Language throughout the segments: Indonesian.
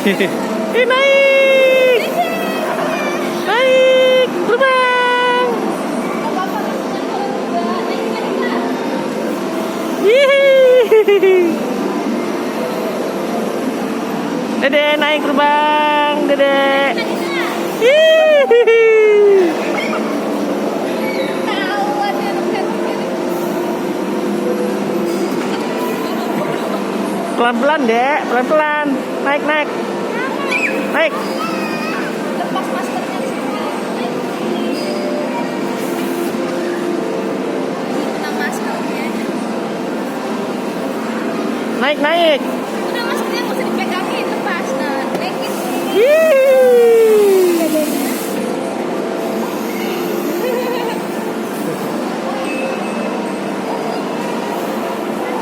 Naik! Naik! Terbang! Yeay! Dede naik terbang, Dede. Yeay! Pelan-pelan, Dek. Pelan-pelan. Naik, naik. Naik. Lepas maskernya di sini. Kena maskernya. Naik, naik. Udah maskernya nggak usah dipegangin, lepas. Nah, naikin.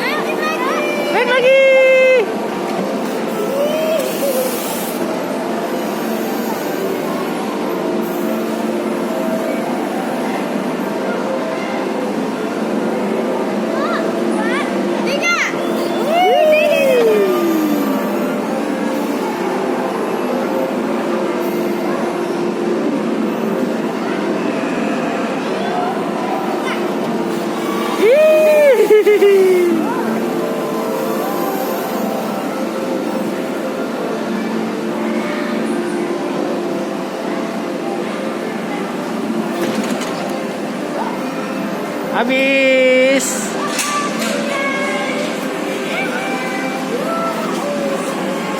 Ayo, naik lagi. Naik lagi. Habis.